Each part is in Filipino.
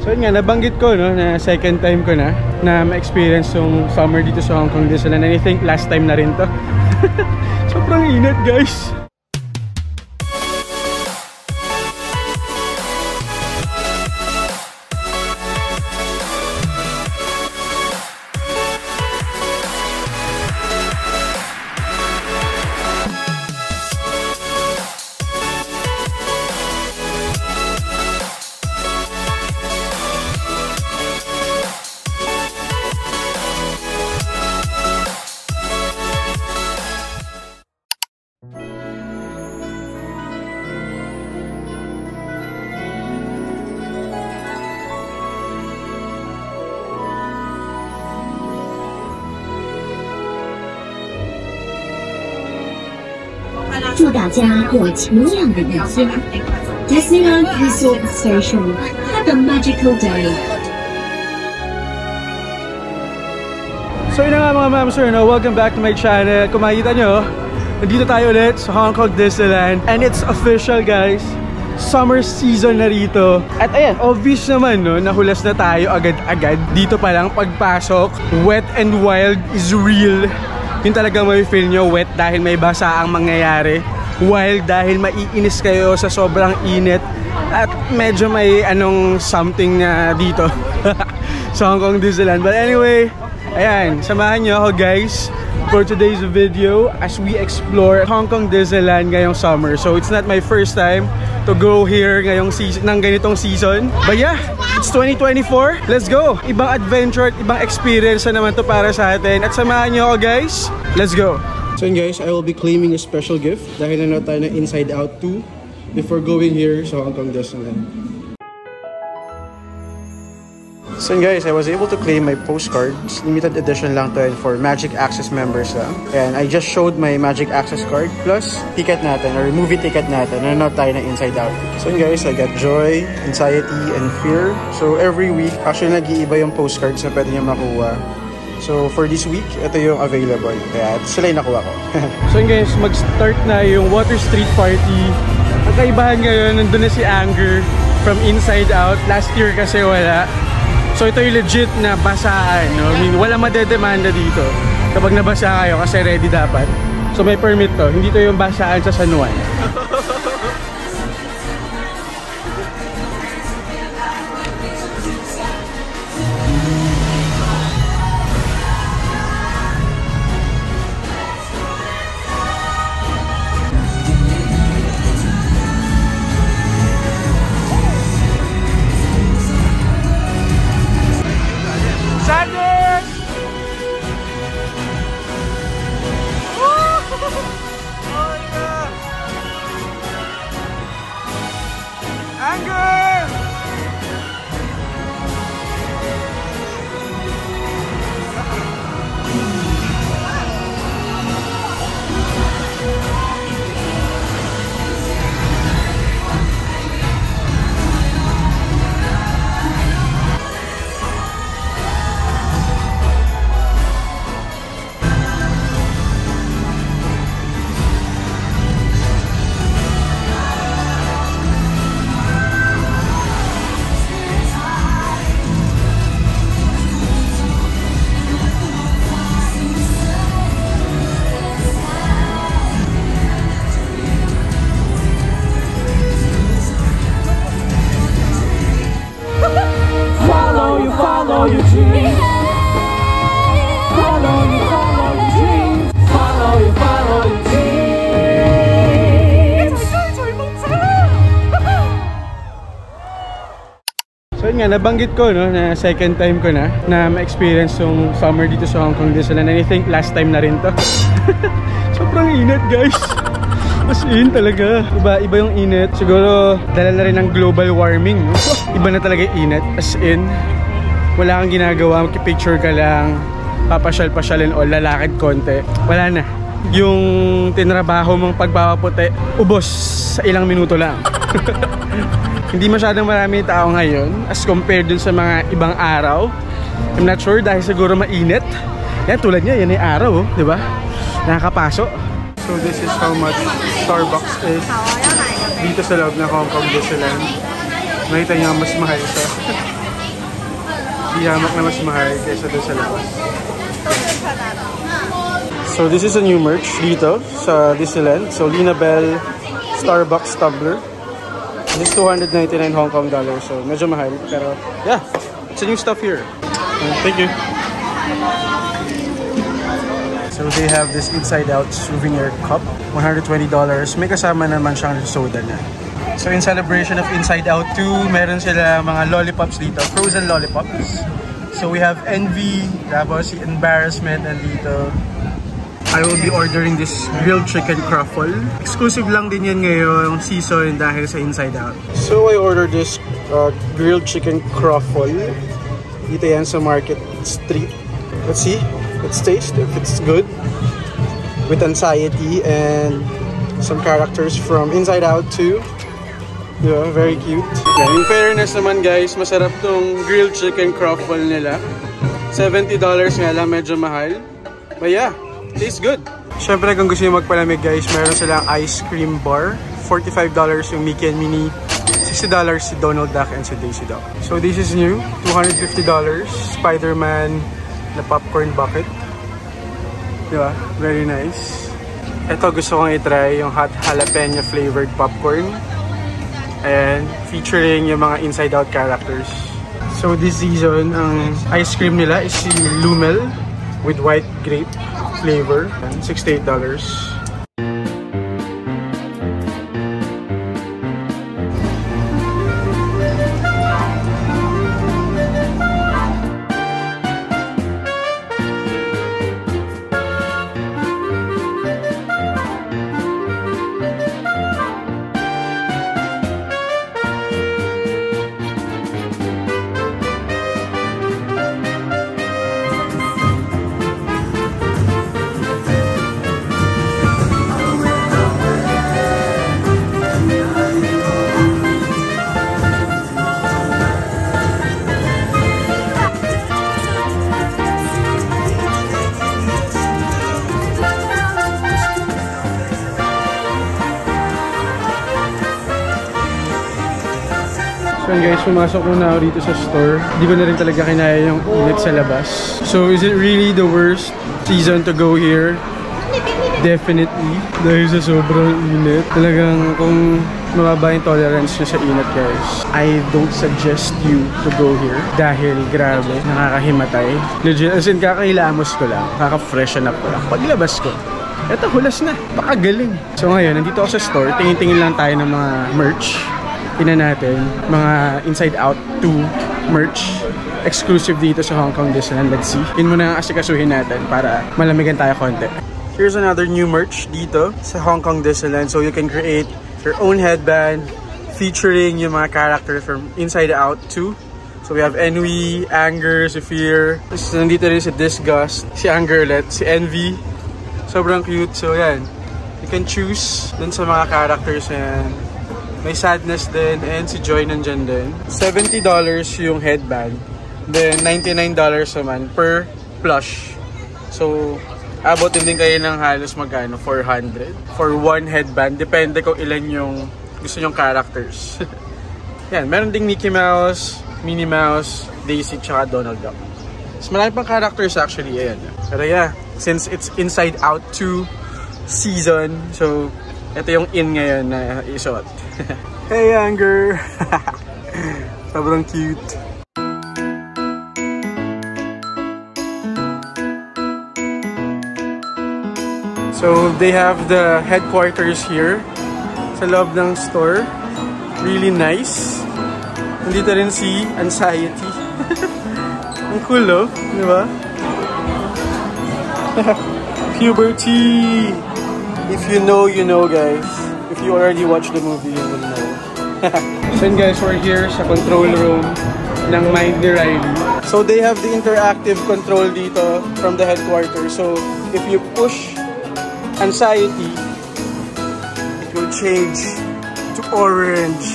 So yun nga, nabanggit ko no, na second time ko na ma-experience yung summer dito sa Hong Kong Disneyland. And I think last time na rin to. Sobrang init guys.祝大家过晴亮的一天。Disneyland Resort Station, have a magical day. So yun na nga mga ma'am sir, no? Welcome back to my channel. Kung makikita nyo, nandito tayo ulit sa Hong Kong Disneyland. And it's official guys, summer season na rito. At ayan, obvious naman no, nahulas na tayo agad-agad. Dito pa lang pagpasok, Wet and Wild is real. Yun talaga may feel nyo, wet dahil may basa ang mangyayari, wild dahil maiinis kayo sa sobrang init, at medyo may anong something na dito sa Hong Kong Disneyland. But anyway, ayan, samahan nyo ako guys for today's video as we explore Hong Kong Disneyland ngayong summer. So it's not my first time to go here ngayong season, ng ganitong season. But yeah, it's 2024. Let's go! Ibang adventure at ibang experience na naman to para sa atin. At samahan nyo ako guys. Let's go! So yun guys, I will be claiming a special gift dahil nanood tayo na Inside Out 2 before going here sa Hong Kong Disneyland. So yun guys, I was able to claim my postcards. Limited edition lang to for Magic Access members lang. And I just showed my Magic Access card plus ticket natin or movie ticket natin. Nanood tayo na Inside Out. So yun guys, I got joy, anxiety, and fear. So every week, actually nag-iiba yung postcards na pwede nyo makuha. So for this week, ito yung available. Kaya sila yung nakuha ko. So yun guys, mag-start na yung Water Street Party. Ang kaibahan ngayon, nandun na si Anger from Inside Out. Last year kasi wala. So ito yung legit na basaan, no? I mean, wala madedemanda dito kapag nabasa kayo kasi ready dapat. So may permit to, hindi to yung basaan sa San Juan. Follow your dreams. Follow your dreams. Follow your dreams. So yun nga, nabanggit ko no, na second time ko na ma-experience yung summer dito sa Hong Kong Disneyland. And I think last time na rin to. Sobrang init guys. As in talaga, iba yung init. Siguro dala na rin ng global warming, no? Iba na talaga yung init. As in, wala kang ginagawa, magkipicture ka lang, papasyal-pasyalin o lalakad konti. Wala na. Yung tinrabaho mong pagpapaputi, ubos sa ilang minuto lang. Hindi masyadong marami tao ngayon as compared dun sa mga ibang araw. I'm not sure dahil siguro mainit. Yan, tulad niya, yan yung araw, oh, di ba? Nakakapaso. So this is how much Starbucks is dito sa loob ng Hong Kong Disneyland. Nakita niyo mas mahal siya. Di hamak na mas mahal kaysa doon sa labas. So this is a new merch dito sa Disneyland. So Lina Bell Starbucks tumbler. This is 299 Hong Kong dollars. So medyo mahal. Pero yeah, it's a new stuff here. Thank you. So they have this Inside Out souvenir cup. $120. May kasama naman siyang soda na. So in celebration of Inside Out 2, meron sila mga lollipops dito. Frozen lollipops. So we have Envy, tapos si Embarrassment nandito. I will be ordering this grilled chicken truffle. Exclusive lang din yan ngayong season dahil sa Inside Out. So I ordered this grilled chicken truffle. Dito yan sa Market Street. Let's see. Let's taste if it's good. With Anxiety and some characters from Inside Out 2. Yeah, very cute. Yeah, in fairness naman guys, masarap tong grilled chicken truffle nila. $70 nga lang, medyo mahal. But yeah, tastes good. Siyempre kung gusto nyo magpalamig guys, meron silang ice cream bar. $45 yung Mickey and Minnie. $60 si Donald Duck and si Daisy Duck. So this is new. $250. Spider-Man na popcorn bucket. Diba? Very nice. Ito gusto kong i-try yung hot jalapeno flavored popcorn. And featuring yung mga Inside Out characters. So this season, ang ice cream nila is si Lumel with white grape flavor. And $68. So guys, pumasok muna ako dito sa store. Hindi ko na rin talaga kinaya yung init sa labas. So is it really the worst season to go here? Definitely. Dahil sa sobrang init. Talagang kung mababa yung tolerance nyo sa init guys, I don't suggest you to go here. Dahil grabe, nakakahimatay. Legit, as in kakahilamos ko lang. Kaka-freshen up ko lang. Paglabas ko, eto hulas na. Baka galing. So ngayon, nandito ako sa store. Tingin-tingin lang tayo ng mga merch. Tingnan natin, mga Inside Out 2 merch. Exclusive dito sa Hong Kong Disneyland. Let's see. Yun muna ang asikasuhin natin para malamigan tayo konti. Here's another new merch dito sa Hong Kong Disneyland. So you can create your own headband featuring yung mga characters from Inside Out 2. So we have Envy, Anger, si Fear. So, nandito rin si Disgust, si Anger ulit, si Envy. Sobrang cute. So yan, you can choose dun sa mga characters yan. May Sadness din, and si Joy nandyan din. $70 yung headband. Then, $99 naman per plush. So, abotin din kayo ng halos magkano? 400 for one headband. Depende kung ilan yung gusto nyong characters. Yan, meron ding Mickey Mouse, Minnie Mouse, Daisy, tsaka Donald Duck. Mas marami pang characters actually, ayan. Pero yeah, since it's Inside Out 2 season, so, ito yung in ngayon na isuot. Hey, Anger! Sobrang cute. So, they have the headquarters here sa loob ng store. Really nice. Nandito rin si Anxiety. Ang cool, oh. Di ba? Puberty! If you know, you know, guys. If you already watched the movie, you will know. So guys, we're here sa control room ng Mind ni Riley. So they have the interactive control dito from the headquarters. So if you push Anxiety, it will change to orange.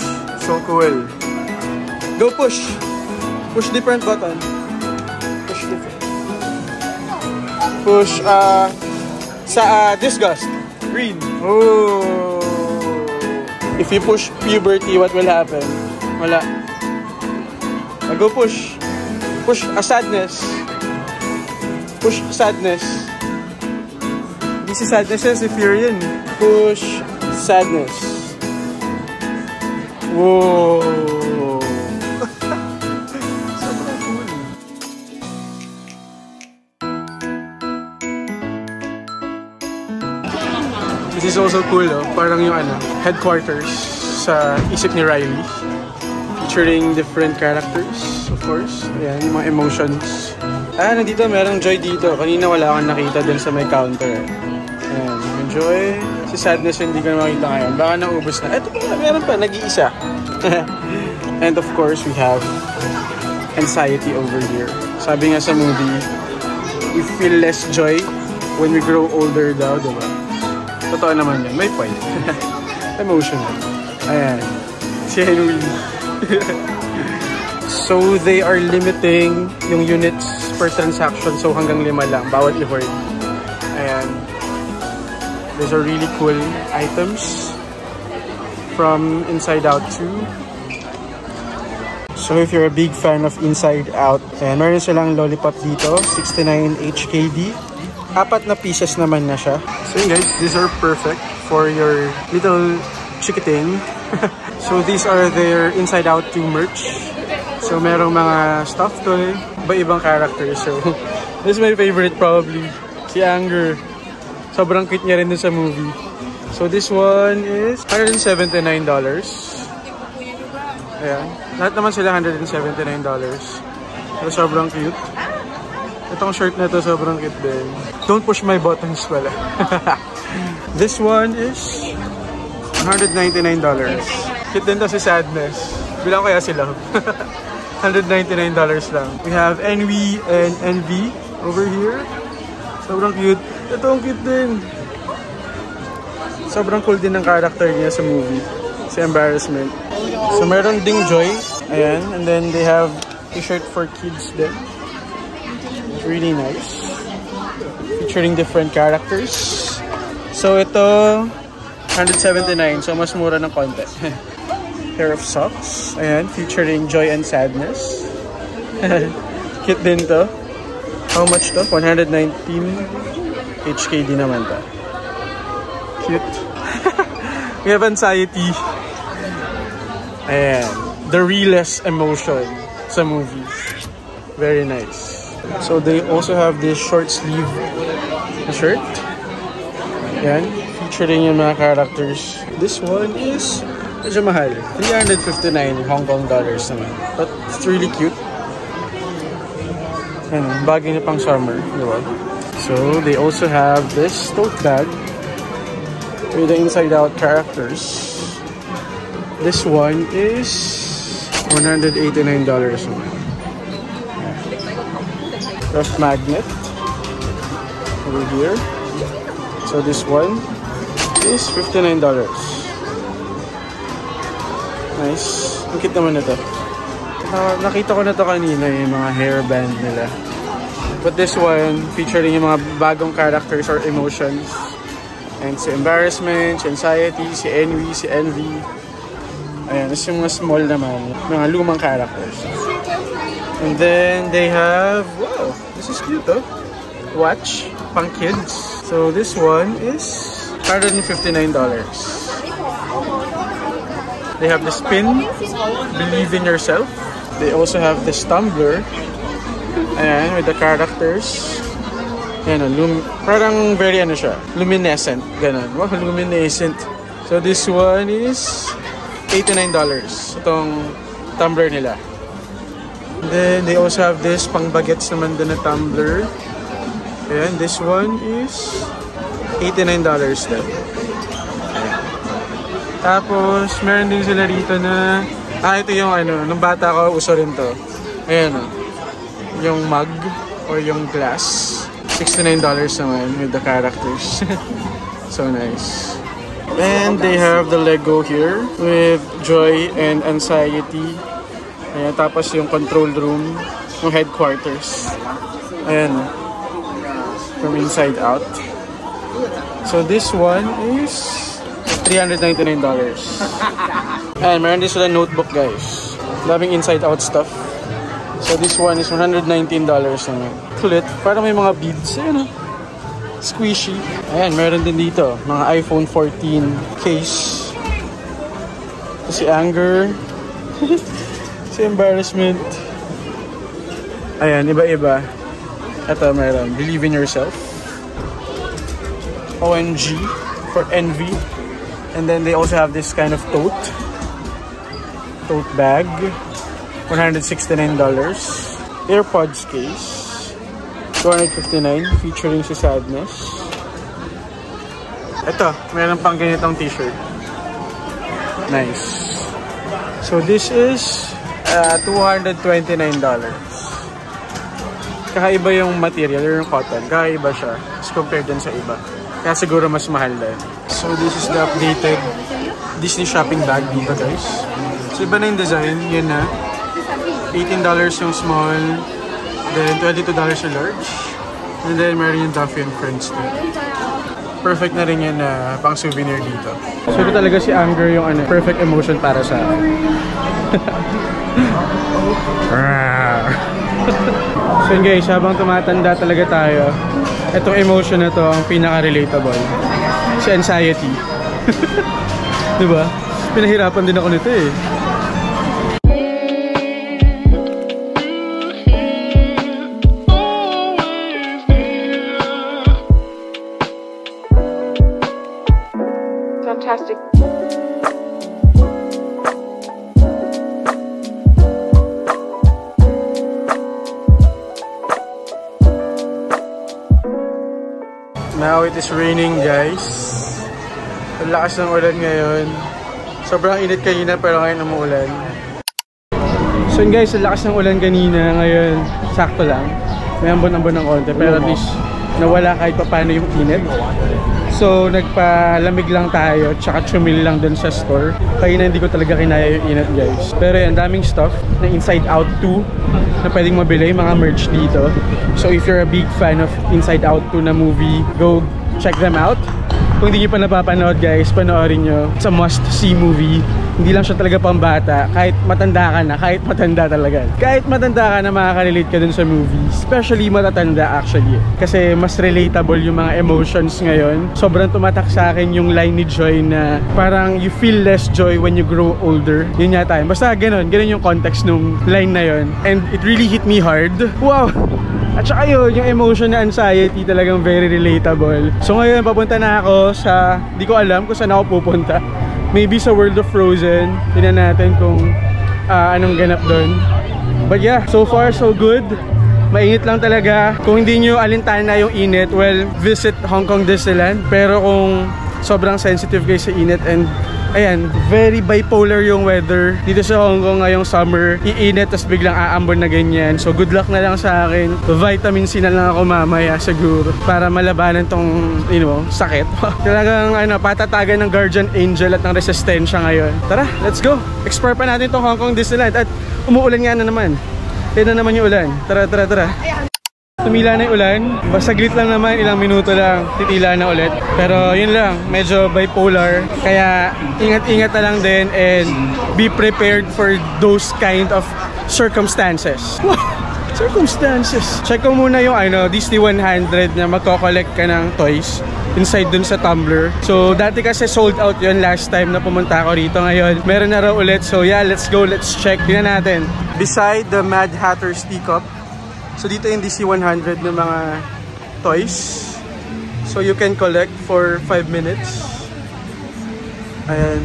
So cool. Go push. Push different button. Push different. Push sa Disgust. Green. Oh. If you push Puberty, what will happen? Wala. Go push. Push a sadness. Push sadness. This is sadness if you're in. Push sadness. Whoa. Sobrang cool. This is also cool, oh. Parang yung headquarters sa isip ni Riley. Featuring different characters, of course. Ayan, yung mga emotions. Nandito, merong Joy dito. Kanina wala akong nakita din sa may counter. Ayan, yung Joy. Si Sadness hindi ko na makita ngayon. Baka naubos na. Eto pa, meron pa, nag-iisa. And of course, we have Anxiety over here. Sabi nga sa movie, we feel less joy when we grow older daw, diba? Totoo naman yan. May point. Emotional. Ayan. Si Henry. So, they are limiting yung units per transaction. So, hanggang 5 lang. Bawat i-hoard. Ayan. These are really cool items from Inside Out 2. So, if you're a big fan of Inside Out, ayan, meron silang lollipop dito. 69 HKD. 4 na pieces naman na siya. So, guys, these are perfect for your little chikiting. So, these are their Inside Out 2 merch. So, merong mga stuffed toy, iba-ibang characters. So, this is my favorite probably. Si Anger. Sobrang cute niya rin dun sa movie. So, this one is $179. Ayan. Lahat naman sila $179. Pero sobrang cute. Itong shirt na to sobrang cute din. Don't push my buttons pala. This one is $199. Cute din to si Sadness. Bilang kaya sila. $199 lang. We have Envy and Envy over here. Sobrang cute. Ito ang cute din. Sobrang cool din ng character niya sa movie. Si Embarrassment. So meron ding Joy. Ayan. And then they have t-shirt for kids din. It's really nice. Featuring different characters. So ito, $179. So mas mura ng konti. Pair of socks. Ayan, featuring Joy and Sadness. Cute din to. How much to? 119 HKD naman to. Cute. We have Anxiety. Ayan. The realest emotion sa movies. Very nice. So they also have this short sleeve shirt. Ayan. Featuring yung mga characters. This one is medyo mahal. 359 Hong Kong dollars naman. But it's really cute. Ayan, bagay na pang summer. Diba? So, they also have this tote bag with the Inside Out characters. This one is $189 naman. Rough magnet over here. So, this one is $59. Nice. Ang cute naman na to. Nakita ko na to kanina yung mga hairband nila. But this one, featuring yung mga bagong characters or emotions. And si Embarrassment, si Anxiety, si Envy, si Envy. Ayan, this yung mga small naman. Mga lumang characters. And then they have, wow, this is cute oh. Watch, pang kids. So this one is $159. They have the spin, believe in yourself. They also have this tumbler. Ayan, with the characters. Ayan, parang very ano siya, luminescent. Ganun. Wow, luminescent. So this one is $89. Itong tumbler nila. And then they also have this pang bagets naman din na tumbler. Ayan, this one is $89 din. Tapos, meron din sila rito na, ito yung ano, nung bata ko, uso rin to. Ayan o. Yung mug, or yung glass. $69 naman with the characters. So nice. And they have the Lego here with Joy and Anxiety. Ayan, tapos yung control room, yung headquarters. Ayan. From Inside Out. So this one is $399. And meron din sila notebook guys. Daming Inside Out stuff. So this one is $119 naman. Kulit. Parang may mga beads. Ayan, squishy. Ayan, meron din dito. Mga iPhone 14 case. Ito si Anger. Si Embarrassment. Ayan, iba-iba. Ito meron. Believe in Yourself. OMG for Envy. And then they also have this kind of tote bag. $169. AirPods case. $259 featuring si Sadness. Ito, meron pang ganitong t-shirt. Nice. So this is $229. Kakaiba yung material, yung cotton. Kakaiba siya as compared dun sa iba. Kaya siguro mas mahal din. So this is the updated Disney shopping bag dito, guys. So iba na yung design. Yan na. $18 yung small. Then $22 yung large. And then meron yung Duffy and Friends too. Perfect na rin yan na pang souvenir dito. So ito talaga si Anger yung perfect emotion para sa akin. So yun guys, habang tumatanda talaga tayo, itong emotion na to ang pinaka-relatable. Si anxiety. Diba? Pinahirapan din ako nito eh. Fantastic. Now it is raining, guys. Ang lakas ng ulan ngayon. Sobrang init kanina pero ngayon umuulan. So guys, ang lakas ng ulan kanina. Ngayon, sakto lang. May ambon-ambon ng konti pero at least nawala kahit pa paano yung init. So nagpalamig lang tayo tsaka chumil lang dun sa store. Kaya hindi ko talaga kinaya yung init, guys. Pero yan, daming stuff na Inside Out 2 na pwedeng mabili, mga merch dito. So if you're a big fan of Inside Out 2 na movie, go check them out. Kung hindi nyo pa napapanood, guys, panoorin nyo. It's a must-see movie. Hindi lang siya talaga pambata. Kahit matanda ka na, kahit matanda talaga. Kahit matanda ka na, makaka-relate ka dun sa movie. Especially matatanda, actually. Kasi mas relatable yung mga emotions ngayon. Sobrang tumatak sa akin yung line ni Joy na parang you feel less joy when you grow older. Yun yata yun. Basta ganun yung context nung line na yun. And it really hit me hard. Wow! At saka yun, yung emotion na anxiety talagang very relatable. So ngayon, papunta na ako sa, di ko alam kung saan ako pupunta. Maybe sa World of Frozen. Tingnan natin kung anong ganap doon. But yeah, so far so good. Mainit lang talaga. Kung hindi nyo alintana yung init, well, visit Hong Kong Disneyland. Pero kung sobrang sensitive kayo sa init and ayan, very bipolar yung weather dito sa Hong Kong ngayong summer. Iinit tapos biglang aambon na ganyan. So good luck na lang sa akin. Vitamin C na lang ako mamaya siguro para malabanan tong, sakit. Talagang patatagan ng guardian angel at ng resistensya ngayon. Tara, let's go. Explore pa natin tong Hong Kong Disneyland at umuulan nga na naman. Ito na naman yung ulan. Tara. Tumila na yung ulan. Saglit lang naman, ilang minuto lang, titila na ulit. Pero yun lang, medyo bipolar. Kaya ingat-ingat na lang din and be prepared for those kind of circumstances. Circumstances. Check ko muna yung Disney 100 na magko-collect ka ng toys inside dun sa tumbler. So dati kasi sold out yun last time na pumunta ako rito. Ngayon meron na raw ulit. So yeah, let's go, let's check. Tingnan natin. Beside the Mad Hatter's teacup, so dito yung DC 100 ng mga toys. So you can collect for 5 minutes. Ayan.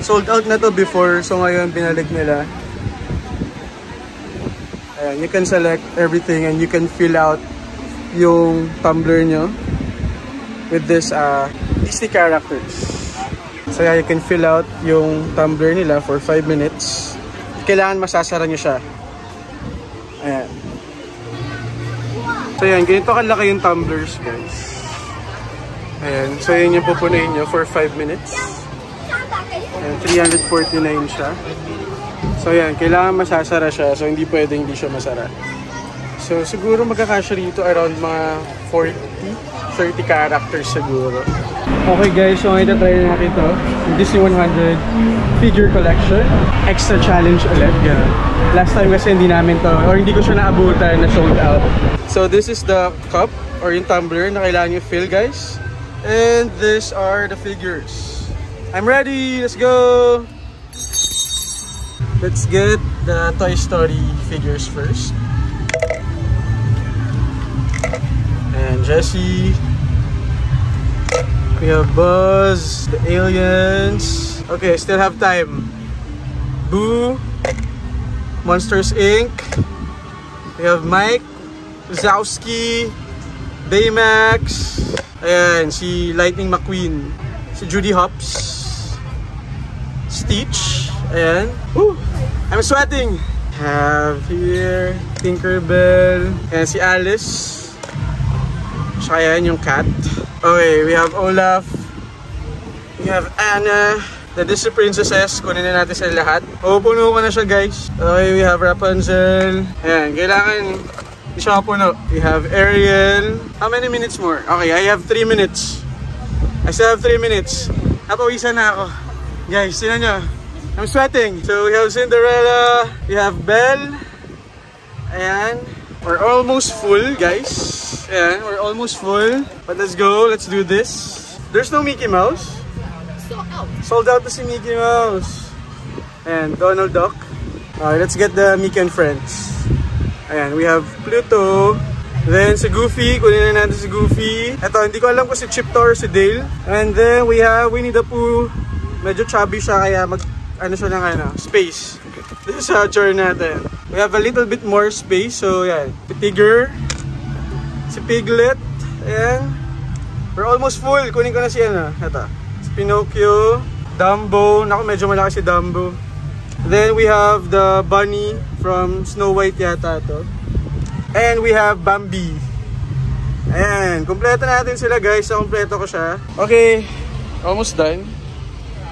Sold out na to before. So ngayon binalik nila. Ayan. You can select everything and you can fill out yung tumbler nyo with this Disney characters. So yeah, you can fill out yung tumbler nila for 5 minutes. Kailangan masasara nyo siya. Ayan. So yan, ganito kalaki yung tumblers, guys. Ayan, so yan yung pupunuin nyo for 5 minutes. Ayan, 349 siya. So yan, kailangan masasara siya. So hindi pwedeng hindi siya masara. So siguro magkakasya rito around mga 30 characters siguro. Okay guys, so ngayon try na natin ito. Disney 100 figure collection. extra challenge ulit. Ganun. Last time kasi hindi namin to, or hindi ko siya naabutan na sold out. So this is the cup or yung tumbler na kailangan nyo fill, guys. And these are the figures. I'm ready! Let's go! Let's get the Toy Story figures first. And Jessie. We have Buzz, the aliens. Okay, still have time. Boo, Monsters Inc. We have Mike, Wazowski, Baymax. Ayan, si Lightning McQueen. Si Judy Hopps. Stitch. Ayan. Woo! I'm sweating. Have here Tinkerbell. Ayan, si Alice. Tsaka yan yung cat. Okay, we have Olaf. We have Anna. The Disney Princesses. Kunin na natin sila lahat. Pupuno ko na siya, guys. Okay, we have Rapunzel. Ayan, kailangan hindi siya mapuno. We have Ariel. How many minutes more? Okay, I have 3 minutes. I still have 3 minutes. Napawisan na ako. Guys, tinan nyo. I'm sweating. So we have Cinderella. We have Belle. Ayan. We're almost full, guys. Ayan, we're almost full. But let's go. Let's do this. There's no Mickey Mouse. Sold out. Sold out to si Mickey Mouse. And Donald Duck. Alright, let's get the Mickey and Friends. Ayan, we have Pluto. Then si Goofy. Kunin na natin si Goofy. Ito, hindi ko alam kung si Chip to or si Dale. And then we have Winnie the Pooh. Medyo chubby siya kaya ano siya ng space. This is how chore natin. We have a little bit more space. So yan. Si Tigger. Si Piglet. Ayan. We're almost full. Kunin ko na si ito. Si Pinocchio. Dumbo. Naku, medyo malaki si Dumbo. Then we have the bunny from Snow White yata to. And we have Bambi. Ayan. Kompleto natin sila, guys. So, kompleto ko siya. Okay. Almost done.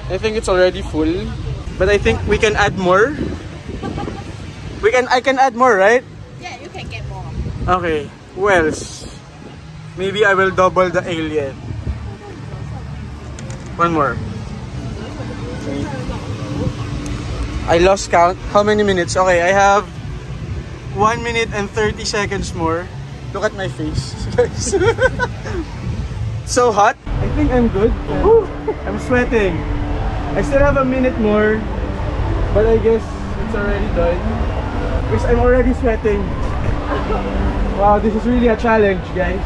I think it's already full. But I think we can add more. I can add more, right? Yeah, you can get more. Okay. Who else? Maybe I will double the alien. One more. Okay. I lost count. How many minutes? Okay, I have 1 minute and 30 seconds more. Look at my face. So hot. I think I'm good. I'm sweating. I still have a minute more, but I guess it's already done. Because I'm already sweating. Wow, this is really a challenge, guys.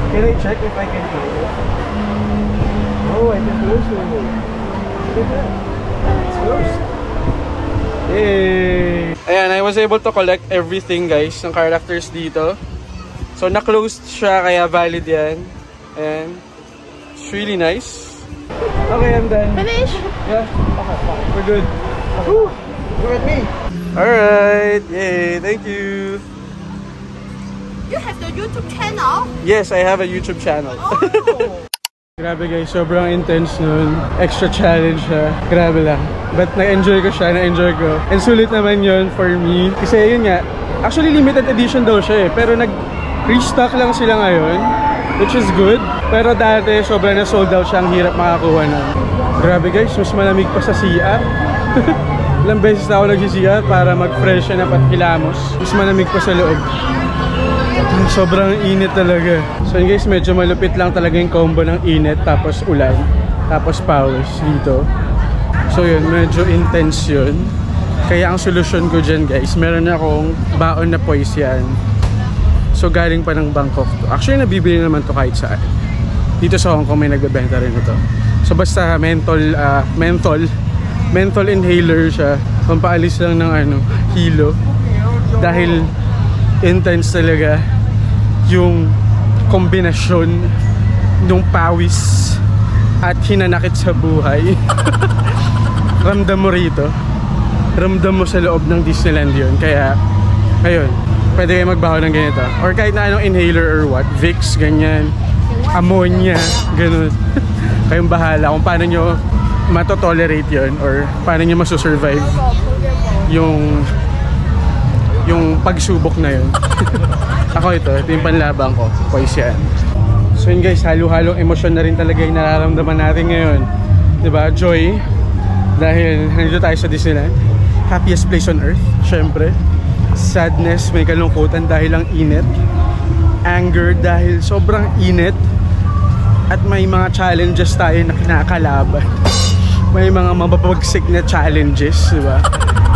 Can I check if I can close it? Oh, I can close it. It's closed. Yay! Ayan, I was able to collect everything, guys, ng characters dito. So, na-closed siya, kaya valid yan. Ayan. It's really nice. Okay, I'm done. Finish? Yeah. Okay, fine. We're good. Woo! Look at me. Alright. Yay. Thank you. You have the YouTube channel? Yes, I have a YouTube channel. Oh! Grabe, guys. Sobrang intense nun. Extra challenge siya. Grabe lang. But na-enjoy ko siya. Na-enjoy ko. And sulit naman yun for me. Kasi yun nga. Actually, limited edition daw siya eh. Pero nag-restock lang sila ngayon. Which is good. Pero dati, sobrang na-sold out siya. Ang hirap makakuha na. Grabe, guys. Mas malamig pa sa CR. Ilang beses na ako nag-CR para mag-freshen up at kilamos. Mas malamig pa sa loob. Sobrang init talaga. So yun, guys, medyo malupit lang talaga yung combo ng init. Tapos ulan. Tapos powers dito. So yun, medyo intense yun. Kaya ang solusyon ko dyan, guys, meron akong baon na poise yan. So galing pa ng Bangkok to. Actually nabibili naman to kahit saan. Dito sa Hong Kong may nagbebenta rin ito. So basta menthol inhaler siya. Pampaalis lang ng hilo. Dahil intense talaga yung kombinasyon ng pawis at hinanakit sa buhay. Ramdam mo rito. Ramdam mo sa loob ng Disneyland yun. Kaya ayun, pwede kayo magbaho ng ganito. Or kahit na anong inhaler or what. Vicks, ganyan. Ammonia, ganun. Kayong bahala kung paano nyo matotolerate yun. Or paano nyo masusurvive yung pagsubok na yun. Ako ito yung panlabang ko. Poise yan. So yun, guys, halo-halong emosyon na rin talaga yung nararamdaman natin ngayon. Diba? Joy, Dahil nandito tayo sa Disneyland. Happiest place on earth, syempre. Sadness, may kalungkutan dahil ang init. Anger dahil sobrang init. At may mga challenges tayo na kinakalaban. May mga mababagsik na challenges, di ba?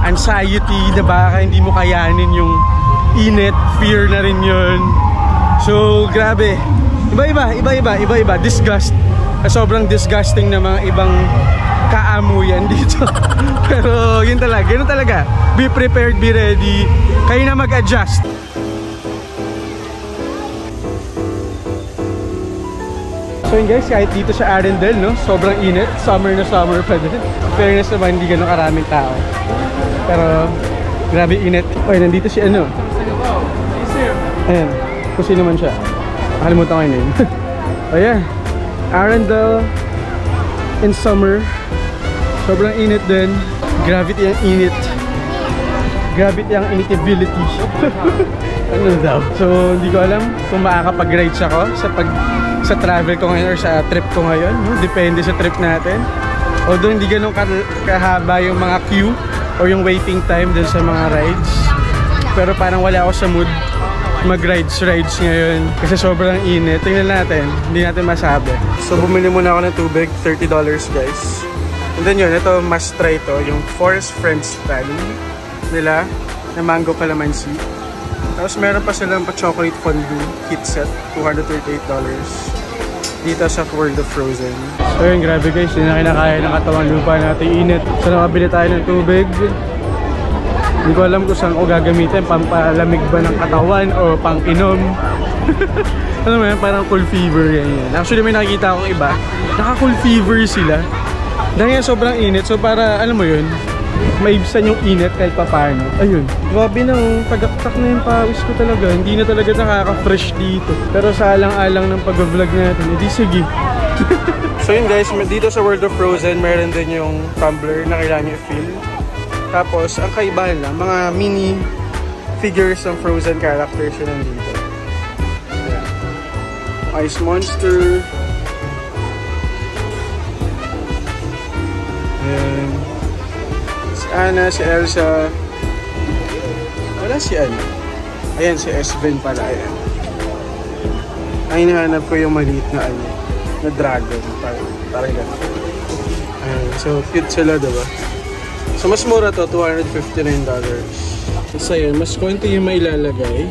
Anxiety na baka hindi mo kayanin yung init. Fear na rin yun. So, grabe. Iba-iba. Disgust. Sobrang disgusting na mga ibang kaamuyan dito. Pero yun talaga, ganun talaga. Be prepared, be ready. Kayo na mag-adjust. So yun guys, kahit dito sa Arendelle, no, sobrang init. Summer na summer pa din. Fairness naman, hindi ganun karaming tao. Pero, grabe init. Okay, nandito si ano. Ayan, kung sino man siya. Nakalimutan ko yung name. Ayan, Arendelle in summer. Sobrang init din. Gravity ang init. Gravity ang initability. Ano daw? So, hindi ko alam kung makakapag-rides ako sa travel ko ngayon or sa trip ko ngayon. No? Depende sa trip natin. Although hindi ganun kahaba yung mga queue or yung waiting time dun sa mga rides. Pero parang wala ako sa mood mag-rides ngayon kasi sobrang init. Tingnan natin, hindi natin masabi. So bumili muna ako ng tubig, $30 guys. And then yun, ito must try to, yung Forest Friends Valley nila na mango calamansi. Tapos meron pa silang pa chocolate fondue kit set, $238 dito sa World of Frozen. So yun, grabe guys, hindi na kinakaya ng katawang lupa natin, init. So nakabili tayo ng tubig. Hindi ko alam kung saan ko gagamitin, pampalamig ba ng katawan o pang-inom. Ano mo yan, parang cool fever yan. Actually may nakikita akong iba, naka-cool fever sila. Dahil yan sobrang init, so para, alam mo yun, maibsan yung init kahit paano. Ayun, grabe nang tagaktak na yung pawis ko talaga. Hindi na talaga nakaka-fresh dito. Pero sa alang-alang ng pag-vlog natin, edi sige. So yun guys, dito sa World of Frozen, meron din yung tumbler na kailangan nyo i-fill. Tapos, ang kaibahan lang, mga mini figures ng Frozen characters yun nandito. Ayan. Ice Monster. Ayan. Si Anna, si Elsa. Wala si Anna. Ayan, si Esben pala. Ayan. Ay, hinahanap ko yung maliit na ano, na dragon. Parang gano'n. Ayan. So, cute sila, diba? So, mas mura to, $259. So, yun, mas konti yung mailalagay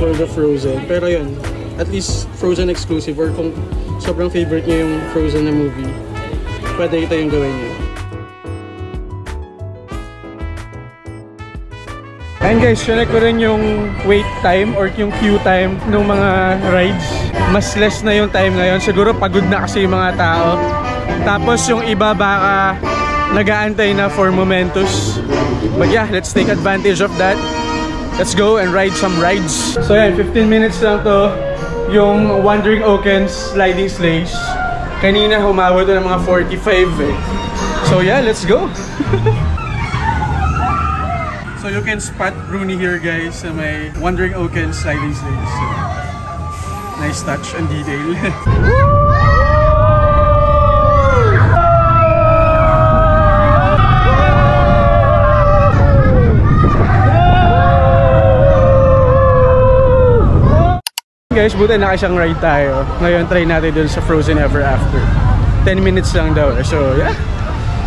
for the Frozen. Pero yun, at least Frozen exclusive or kung sobrang favorite nyo yung Frozen na movie, pwede ito yung gawin nyo. And guys, check ko rin yung wait time or yung queue time ng mga rides. Mas less na yung time ngayon. Siguro pagod na kasi yung mga tao. Tapos yung iba baka nag-aantay na for Momentus. But yeah, let's take advantage of that. Let's go and ride some rides. So yeah, 15 minutes lang to yung Wandering Oaken's sliding sledge. Kanina humabot na ng mga 45 eh. So yeah, let's go. So you can spot Rooney here guys sa may Wandering Oaken's sliding sledge. So, nice touch and detail. Guys, buti nakasiyang ride tayo. Ngayon try natin dun sa Frozen Ever After. 10 minutes lang daw. So yeah,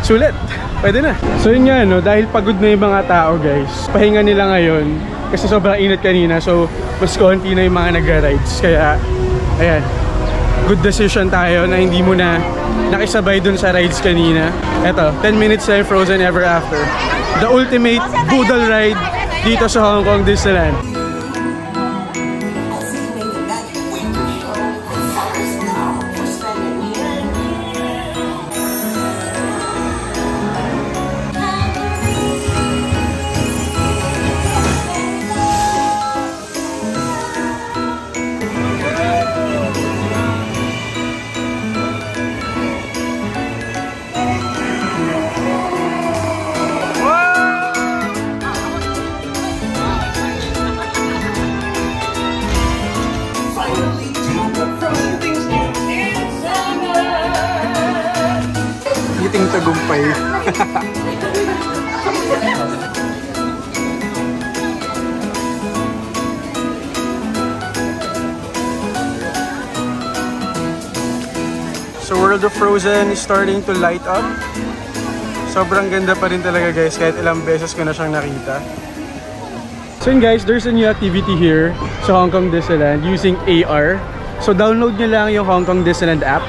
sulit. Pwede na. So yun nga, no, dahil pagod na yung mga tao guys, pahinga nila ngayon kasi sobrang init kanina. So mas konti na yung mga nagra-rides. Kaya ayan, good decision tayo na hindi mo na nakisabay dun sa rides kanina. Eto, 10 minutes na yung Frozen Ever After. The ultimate boodle ride dito sa Hong Kong Disneyland. Ngiting tagumpay. So World of Frozen is starting to light up. Sobrang ganda pa rin talaga guys, kahit ilang beses ko na siyang nakita. So yun guys, there's a new activity here sa Hong Kong Disneyland using AR. So download nyo lang yung Hong Kong Disneyland app.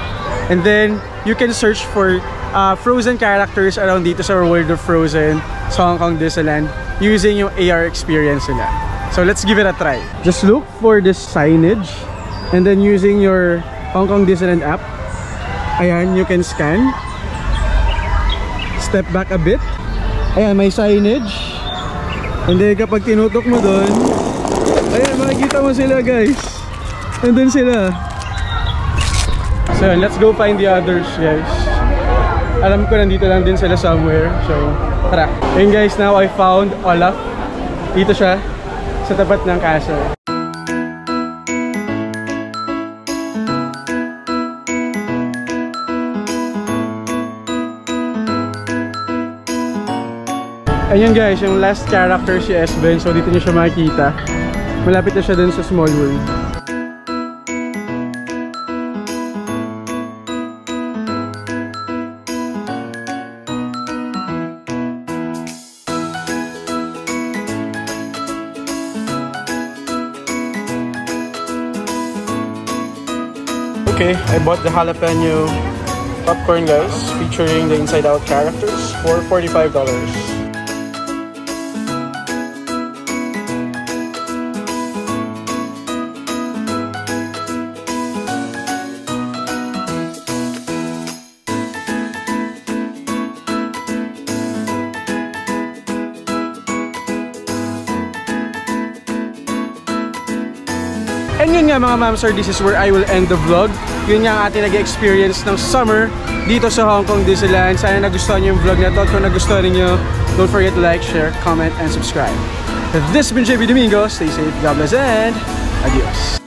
And then you can search for Frozen characters around dito sa World of Frozen sa Hong Kong Disneyland using yung AR experience nila. So let's give it a try. Just look for this signage and then using your Hong Kong Disneyland app, ayan, you can scan. Step back a bit. Ayan, may signage. And then kapag tinutok mo doon, ayan, makikita mo sila guys. Nandun sila. So let's go find the others guys. Alam ko nandito lang din sila somewhere. So tara. Ayun guys, now I found Olaf. Dito siya sa tapat ng castle. Ayun guys, yung last character si Esben. So dito niyo siya makikita. Malapit na siya dun sa Small World. Okay, I bought the jalapeno popcorn guys, featuring the Inside Out characters for $45. And yun nga mga ma'am sir, this is where I will end the vlog. Yun nga ang ating nag-experience ng summer dito sa Hong Kong Disneyland. Sana nagustuhan nyo yung vlog na to. At kung nagustuhan niyo, don't forget to like, share, comment, and subscribe. This has been JB Domingo. Stay safe, God bless, and adios.